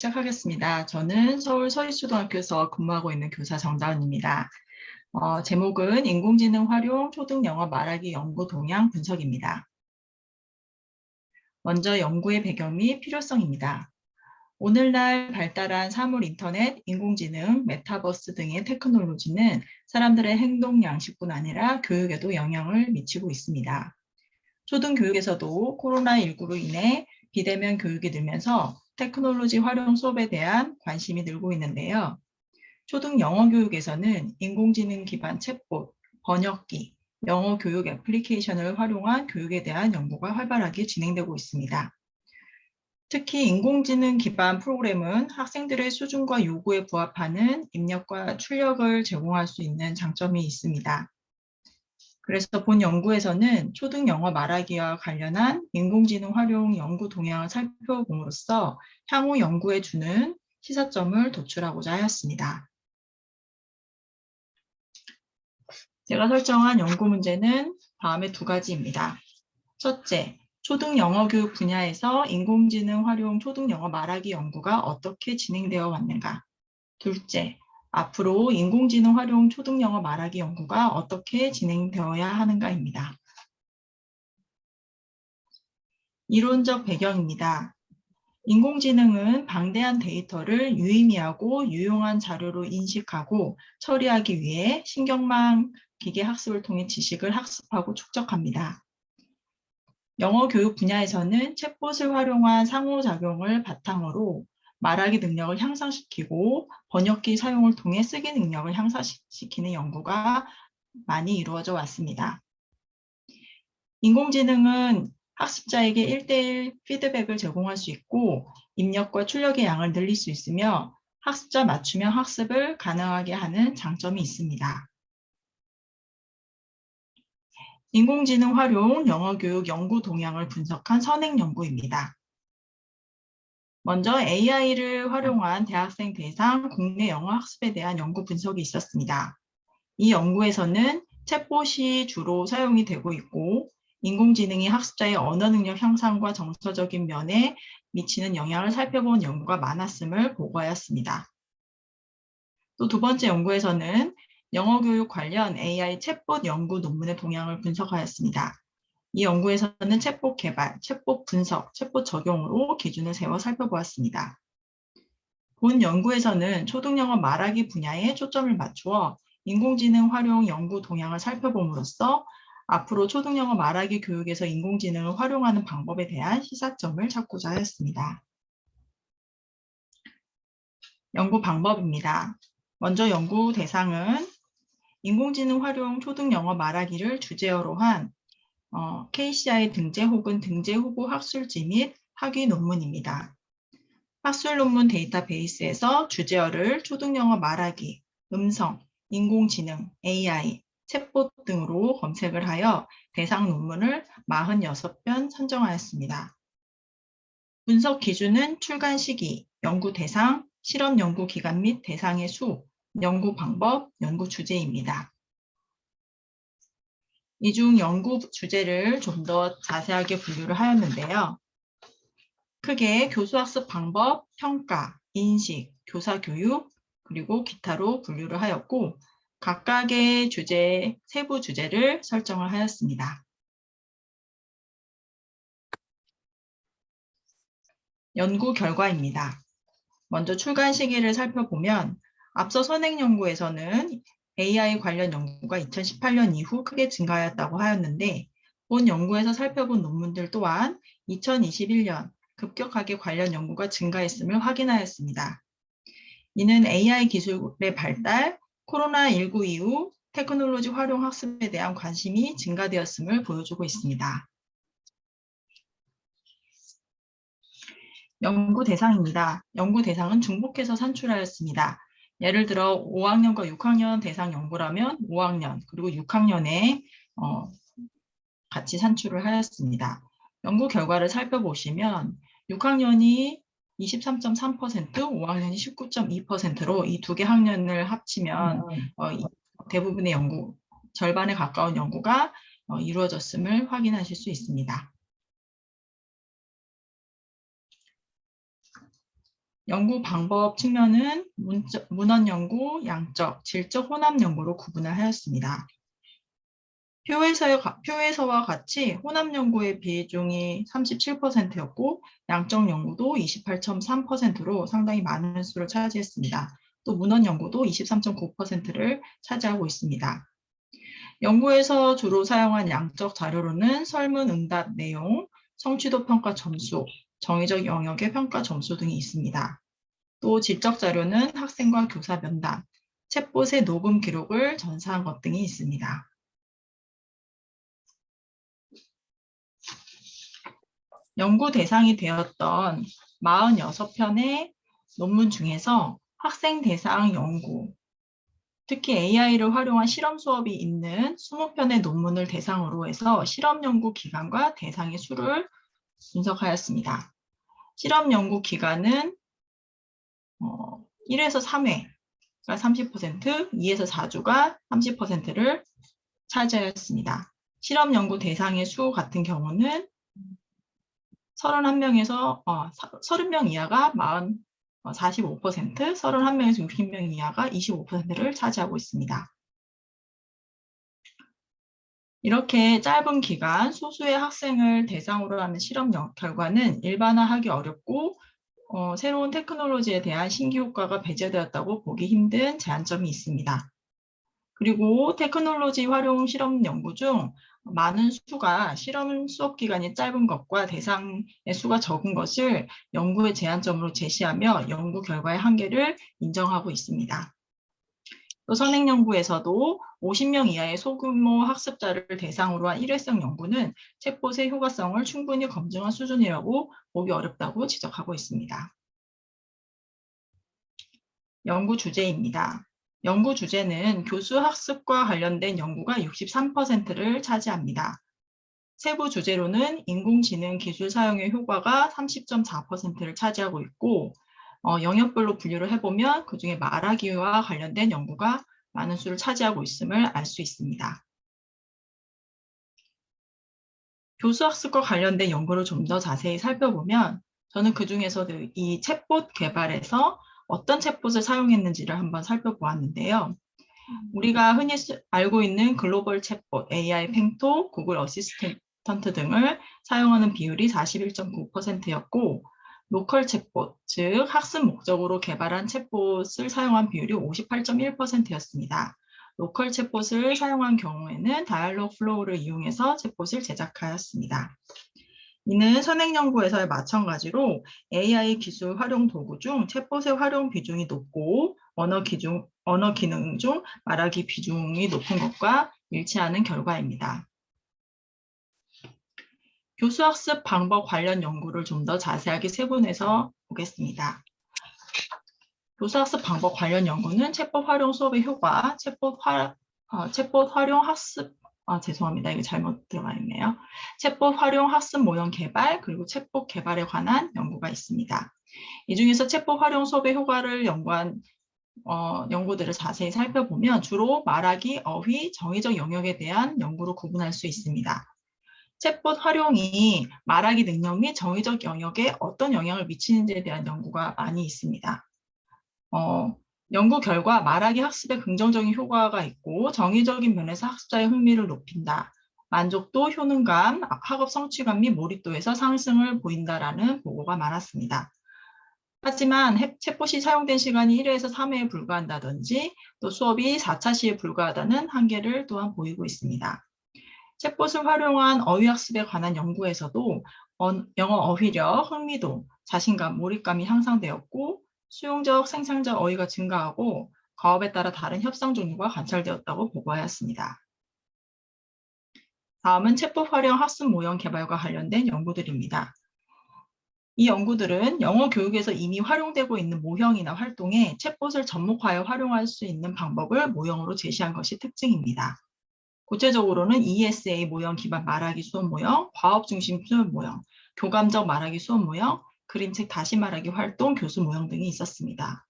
시작하겠습니다. 저는 서울 서희초등학교에서 근무하고 있는 교사 정다은입니다. 제목은 인공지능 활용 초등영어 말하기 연구 동향 분석입니다. 먼저 연구의 배경 및 필요성입니다. 오늘날 발달한 사물 인터넷, 인공지능, 메타버스 등의 테크놀로지는 사람들의 행동 양식뿐 아니라 교육에도 영향을 미치고 있습니다. 초등교육에서도 코로나19로 인해 비대면 교육이 늘면서 테크놀로지 활용 수업에 대한 관심이 늘고 있는데요. 초등 영어 교육에서는 인공지능 기반 챗봇, 번역기, 영어 교육 애플리케이션을 활용한 교육에 대한 연구가 활발하게 진행되고 있습니다. 특히 인공지능 기반 프로그램은 학생들의 수준과 요구에 부합하는 입력과 출력을 제공할 수 있는 장점이 있습니다. 그래서 본 연구에서는 초등 영어 말하기와 관련한 인공지능 활용 연구 동향을 살펴봄으로써 향후 연구에 주는 시사점을 도출하고자 하였습니다. 제가 설정한 연구 문제는 다음의 두 가지입니다. 첫째, 초등 영어 교육 분야에서 인공지능 활용 초등 영어 말하기 연구가 어떻게 진행되어 왔는가. 둘째, 앞으로 인공지능 활용 초등 영어 말하기 연구가 어떻게 진행되어야 하는가입니다. 이론적 배경입니다. 인공지능은 방대한 데이터를 유의미하고 유용한 자료로 인식하고 처리하기 위해 신경망 기계 학습을 통해 지식을 학습하고 축적합니다. 영어 교육 분야에서는 챗봇을 활용한 상호작용을 바탕으로 말하기 능력을 향상시키고 번역기 사용을 통해 쓰기 능력을 향상시키는 연구가 많이 이루어져 왔습니다. 인공지능은 학습자에게 1:1 피드백을 제공할 수 있고 입력과 출력의 양을 늘릴 수 있으며 학습자 맞춤형 학습을 가능하게 하는 장점이 있습니다. 인공지능 활용 영어 교육 연구 동향을 분석한 선행 연구입니다. 먼저 AI를 활용한 대학생 대상 국내 영어 학습에 대한 연구 분석이 있었습니다. 이 연구에서는 챗봇이 주로 사용이 되고 있고 인공지능이 학습자의 언어 능력 향상과 정서적인 면에 미치는 영향을 살펴본 연구가 많았음을 보고하였습니다. 또 두 번째 연구에서는 영어 교육 관련 AI 챗봇 연구 논문의 동향을 분석하였습니다. 이 연구에서는 챗봇 개발, 챗봇 분석, 챗봇 적용으로 기준을 세워 살펴보았습니다. 본 연구에서는 초등영어 말하기 분야에 초점을 맞추어 인공지능 활용 연구 동향을 살펴봄으로써 앞으로 초등영어 말하기 교육에서 인공지능을 활용하는 방법에 대한 시사점을 찾고자 하였습니다. 연구 방법입니다. 먼저 연구 대상은 인공지능 활용 초등영어 말하기를 주제어로 한 KCI 등재 혹은 등재 후보 학술지 및 학위 논문입니다. 학술 논문 데이터베이스에서 주제어를 초등영어 말하기, 음성, 인공지능, AI, 챗봇 등으로 검색을 하여 대상 논문을 46편 선정하였습니다. 분석 기준은 출간 시기, 연구 대상, 실험 연구 기간 및 대상의 수, 연구 방법, 연구 주제입니다. 이 중 연구 주제를 좀 더 자세하게 분류를 하였는데요. 크게 교수학습 방법, 평가, 인식, 교사 교육, 그리고 기타로 분류를 하였고 각각의 주제, 세부 주제를 설정을 하였습니다. 연구 결과입니다. 먼저 출간 시기를 살펴보면 앞서 선행 연구에서는 AI 관련 연구가 2018년 이후 크게 증가하였다고 하였는데 본 연구에서 살펴본 논문들 또한 2021년 급격하게 관련 연구가 증가했음을 확인하였습니다. 이는 AI 기술의 발달, 코로나19 이후 테크놀로지 활용 학습에 대한 관심이 증가되었음을 보여주고 있습니다. 연구 대상입니다. 연구 대상은 중복해서 산출하였습니다. 예를 들어 5학년과 6학년 대상 연구라면 5학년 그리고 6학년에 같이 산출을 하였습니다. 연구 결과를 살펴보시면 6학년이 23.3%, 5학년이 19.2%로 이 두 개 학년을 합치면 대부분의 연구, 절반에 가까운 연구가 이루어졌음을 확인하실 수 있습니다. 연구 방법 측면은 문헌 연구, 양적, 질적 혼합 연구로 구분을 하였습니다. 표에서와 같이 혼합 연구의 비중이 37%였고 양적 연구도 28.3%로 상당히 많은 수를 차지했습니다. 또 문헌 연구도 23.9%를 차지하고 있습니다. 연구에서 주로 사용한 양적 자료로는 설문 응답 내용, 성취도 평가 점수, 정의적 영역의 평가 점수 등이 있습니다. 또 질적 자료는 학생과 교사 면담, 챗봇의 녹음 기록을 전사한 것 등이 있습니다. 연구 대상이 되었던 46편의 논문 중에서 학생 대상 연구, 특히 AI를 활용한 실험 수업이 있는 20편의 논문을 대상으로 해서 실험 연구 기간과 대상의 수를 분석하였습니다. 실험 연구 기간은 1에서 3회가 30%, 2에서 4주가 30%를 차지하였습니다. 실험 연구 대상의 수 같은 경우는 30명 이하가 45%, 31명에서 60명 이하가 25%를 차지하고 있습니다. 이렇게 짧은 기간 소수의 학생을 대상으로 하는 실험 결과는 일반화하기 어렵고 새로운 테크놀로지에 대한 신기 효과가 배제되었다고 보기 힘든 제한점이 있습니다. 그리고 테크놀로지 활용 실험 연구 중 많은 수가 실험 수업 기간이 짧은 것과 대상의 수가 적은 것을 연구의 제한점으로 제시하며 연구 결과의 한계를 인정하고 있습니다. 또 선행 연구에서도 50명 이하의 소규모 학습자를 대상으로 한 일회성 연구는 챗봇의 효과성을 충분히 검증한 수준이라고 보기 어렵다고 지적하고 있습니다. 연구 주제입니다. 연구 주제는 교수 학습과 관련된 연구가 63%를 차지합니다. 세부 주제로는 인공지능 기술 사용의 효과가 30.4%를 차지하고 있고 영역별로 분류를 해보면 그중에 말하기와 관련된 연구가 많은 수를 차지하고 있음을 알 수 있습니다. 교수 학습과 관련된 연구를 좀 더 자세히 살펴보면 저는 그중에서도 이 챗봇 개발에서 어떤 챗봇을 사용했는지를 한번 살펴보았는데요. 우리가 흔히 알고 있는 글로벌 챗봇, AI 팽토, 구글 어시스턴트 등을 사용하는 비율이 41.9%였고 로컬 챗봇, 즉 학습 목적으로 개발한 챗봇을 사용한 비율이 58.1%였습니다. 로컬 챗봇을 사용한 경우에는 다이얼로그 플로우를 이용해서 챗봇을 제작하였습니다. 이는 선행연구에서의 마찬가지로 AI 기술 활용 도구 중 챗봇의 활용 비중이 높고 언어 기능 중 말하기 비중이 높은 것과 일치하는 결과입니다. 교수학습 방법 관련 연구를 좀 더 자세하게 세분해서 보겠습니다. 교수학습 방법 관련 연구는 챗봇 활용 수업의 효과, 챗봇 활용 학습 죄송합니다. 이거 잘못 들어가 있네요. 챗봇 활용 학습 모형 개발, 그리고 챗봇 개발에 관한 연구가 있습니다. 이 중에서 챗봇 활용 수업의 효과를 연구한 연구들을 자세히 살펴보면 주로 말하기, 어휘, 정의적 영역에 대한 연구로 구분할 수 있습니다. 챗봇 활용이 말하기 능력 및 정의적 영역에 어떤 영향을 미치는지에 대한 연구가 많이 있습니다. 연구 결과 말하기 학습에 긍정적인 효과가 있고 정의적인 면에서 학습자의 흥미를 높인다. 만족도, 효능감, 학업 성취감 및 몰입도에서 상승을 보인다라는 보고가 많았습니다. 하지만 챗봇이 사용된 시간이 1회에서 3회에 불과한다든지 또 수업이 4차 시에 불과하다는 한계를 또한 보이고 있습니다. 챗봇을 활용한 어휘학습에 관한 연구에서도 영어 어휘력, 흥미도, 자신감, 몰입감이 향상되었고 수용적, 생산적 어휘가 증가하고 과업에 따라 다른 협상 종류가 관찰되었다고 보고하였습니다. 다음은 챗봇 활용 학습 모형 개발과 관련된 연구들입니다. 이 연구들은 영어 교육에서 이미 활용되고 있는 모형이나 활동에 챗봇을 접목하여 활용할 수 있는 방법을 모형으로 제시한 것이 특징입니다. 구체적으로는 ESA 모형 기반 말하기 수업 모형, 과업 중심 수업 모형, 교감적 말하기 수업 모형, 그림책 다시 말하기 활동, 교수 모형 등이 있었습니다.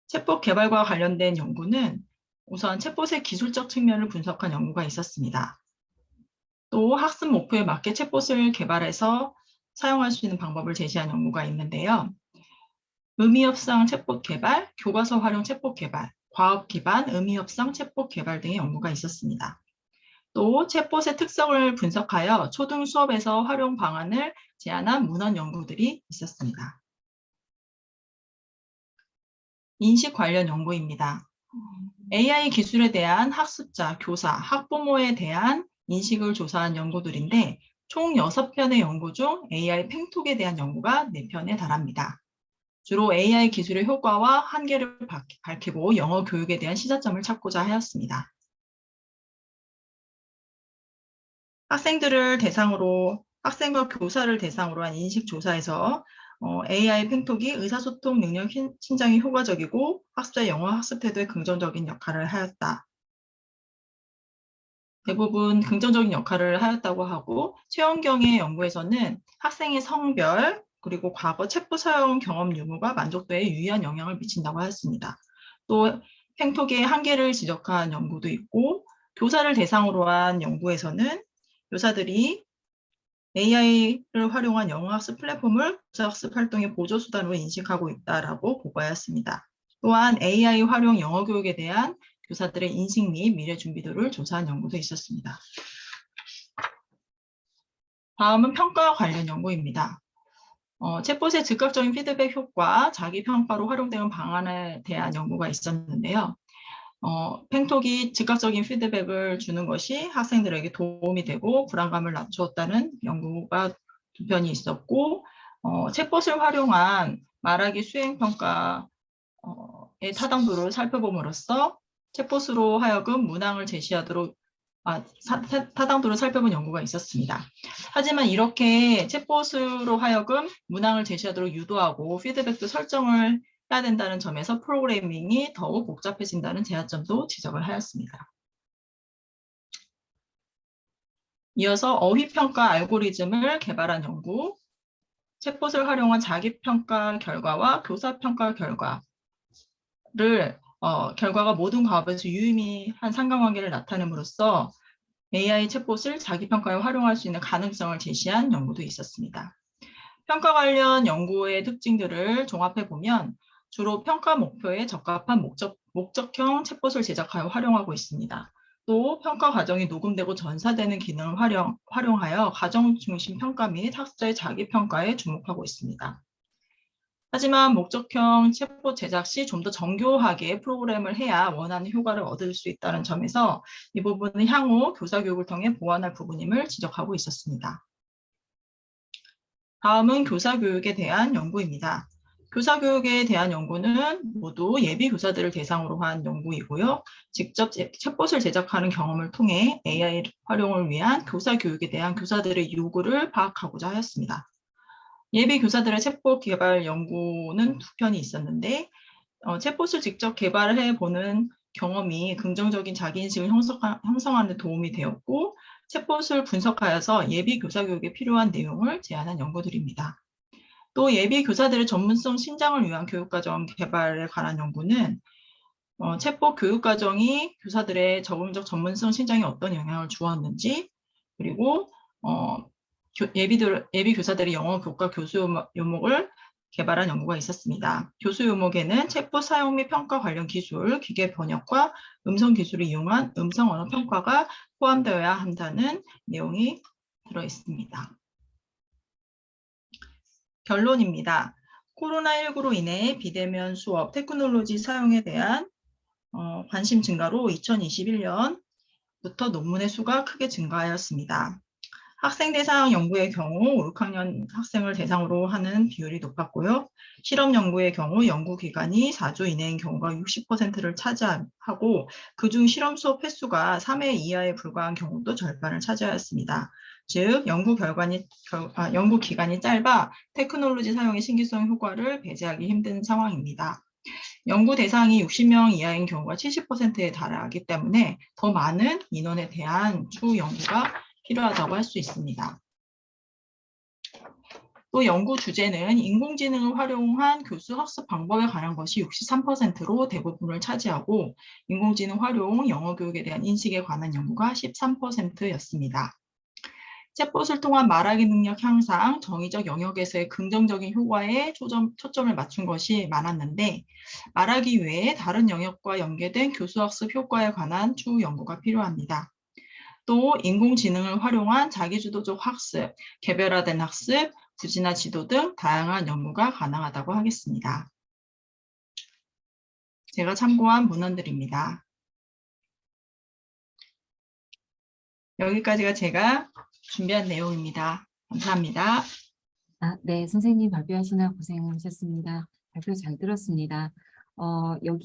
챗봇 개발과 관련된 연구는 우선 챗봇의 기술적 측면을 분석한 연구가 있었습니다. 또 학습 목표에 맞게 챗봇을 개발해서 사용할 수 있는 방법을 제시한 연구가 있는데요. 의미협상 챗봇 개발, 교과서 활용 챗봇 개발, 과업 기반 의미협상 챗봇 개발 등의 연구가 있었습니다. 또 챗봇의 특성을 분석하여 초등 수업에서 활용 방안을 제안한 문헌 연구들이 있었습니다. 인식 관련 연구입니다. AI 기술에 대한 학습자, 교사, 학부모에 대한 인식을 조사한 연구들인데 총 6편의 연구 중 AI 팽톡에 대한 연구가 4편에 달합니다. 주로 AI 기술의 효과와 한계를 밝히고 영어 교육에 대한 시사점을 찾고자 하였습니다. 학생과 교사를 대상으로 한 인식조사에서 AI 팽톡이 의사소통 능력 신장에 효과적이고 학습자의 영어 학습 태도에 긍정적인 역할을 하였다. 대부분 긍정적인 역할을 하였다고 하고 최원경의 연구에서는 학생의 성별 그리고 과거 챗봇 사용 경험 유무가 만족도에 유의한 영향을 미친다고 하였습니다. 또 팽톡의 한계를 지적한 연구도 있고 교사를 대상으로 한 연구에서는 교사들이 AI를 활용한 영어학습 플랫폼을 교사학습 활동의 보조수단으로 인식하고 있다라고 보고하였습니다. 또한 AI 활용 영어 교육에 대한 교사들의 인식 및 미래 준비도를 조사한 연구도 있었습니다. 다음은 평가와 관련 연구입니다. 챗봇의 즉각적인 피드백 효과, 자기평가로 활용되는 방안에 대한 연구가 있었는데요. 팽톡이 즉각적인 피드백을 주는 것이 학생들에게 도움이 되고 불안감을 낮추었다는 연구가 2편이 있었고 챗봇을 활용한 말하기 수행평가의 타당도를 살펴봄으로써 챗봇으로 하여금 문항을 제시하도록 타당도를 살펴본 연구가 있었습니다. 하지만 이렇게 챗봇으로 하여금 문항을 제시하도록 유도하고 피드백도 설정을 해야 된다는 점에서 프로그래밍이 더욱 복잡해진다는 제약점도 지적을 하였습니다. 이어서 어휘평가 알고리즘을 개발한 연구, 챗봇을 활용한 자기평가 결과와 교사평가 결과가 모든 과업에서 유의미한 상관관계를 나타냄으로써 AI 챗봇을 자기평가에 활용할 수 있는 가능성을 제시한 연구도 있었습니다. 평가 관련 연구의 특징들을 종합해보면 주로 평가 목표에 적합한 목적형 챗봇을 제작하여 활용하고 있습니다. 또 평가 과정이 녹음되고 전사되는 기능을 활용하여 가정 중심 평가 및 학습자의 자기평가에 주목하고 있습니다. 하지만 목적형 챗봇 제작 시 좀 더 정교하게 프로그램을 해야 원하는 효과를 얻을 수 있다는 점에서 이 부분은 향후 교사 교육을 통해 보완할 부분임을 지적하고 있었습니다. 다음은 교사 교육에 대한 연구입니다. 교사 교육에 대한 연구는 모두 예비 교사들을 대상으로 한 연구이고요. 직접 챗봇을 제작하는 경험을 통해 AI 활용을 위한 교사 교육에 대한 교사들의 요구를 파악하고자 하였습니다. 예비 교사들의 챗봇 개발 연구는 2편이 있었는데 챗봇을 직접 개발해 보는 경험이 긍정적인 자기인식을 형성하는 데 도움이 되었고 챗봇을 분석하여서 예비 교사 교육에 필요한 내용을 제안한 연구들입니다. 또 예비 교사들의 전문성 신장을 위한 교육과정 개발에 관한 연구는 챗봇 교육과정이 교사들의 적응적 전문성 신장에 어떤 영향을 주었는지 그리고 예비 교사들의 영어 교과 교수 요목을 개발한 연구가 있었습니다. 교수 요목에는 챗봇 사용 및 평가 관련 기술, 기계 번역과 음성 기술을 이용한 음성 언어 평가가 포함되어야 한다는 내용이 들어 있습니다. 결론입니다. 코로나19로 인해 비대면 수업, 테크놀로지 사용에 대한 관심 증가로 2021년부터 논문의 수가 크게 증가하였습니다. 학생 대상 연구의 경우 5, 6학년 학생을 대상으로 하는 비율이 높았고요. 실험 연구의 경우 연구 기간이 4주 이내인 경우가 60%를 차지하고 그중 실험 수업 횟수가 3회 이하에 불과한 경우도 절반을 차지하였습니다. 즉 연구 기간이 짧아 테크놀로지 사용의 신기성 효과를 배제하기 힘든 상황입니다. 연구 대상이 60명 이하인 경우가 70%에 달하기 때문에 더 많은 인원에 대한 추후 연구가 필요하다고 할 수 있습니다. 또 연구 주제는 인공지능을 활용한 교수 학습 방법에 관한 것이 63%로 대부분을 차지하고 인공지능 활용 영어 교육에 대한 인식에 관한 연구가 13%였습니다. 챗봇을 통한 말하기 능력 향상, 정의적 영역에서의 긍정적인 효과에 초점을 맞춘 것이 많았는데 말하기 외에 다른 영역과 연계된 교수학습 효과에 관한 추후 연구가 필요합니다. 또 인공지능을 활용한 자기주도적 학습, 개별화된 학습, 부지나 지도 등 다양한 연구가 가능하다고 하겠습니다. 제가 참고한 문헌들입니다. 여기까지가 제가 준비한 내용입니다. 감사합니다. 네, 선생님 발표하시느라 고생하셨습니다. 발표 잘 들었습니다. 여기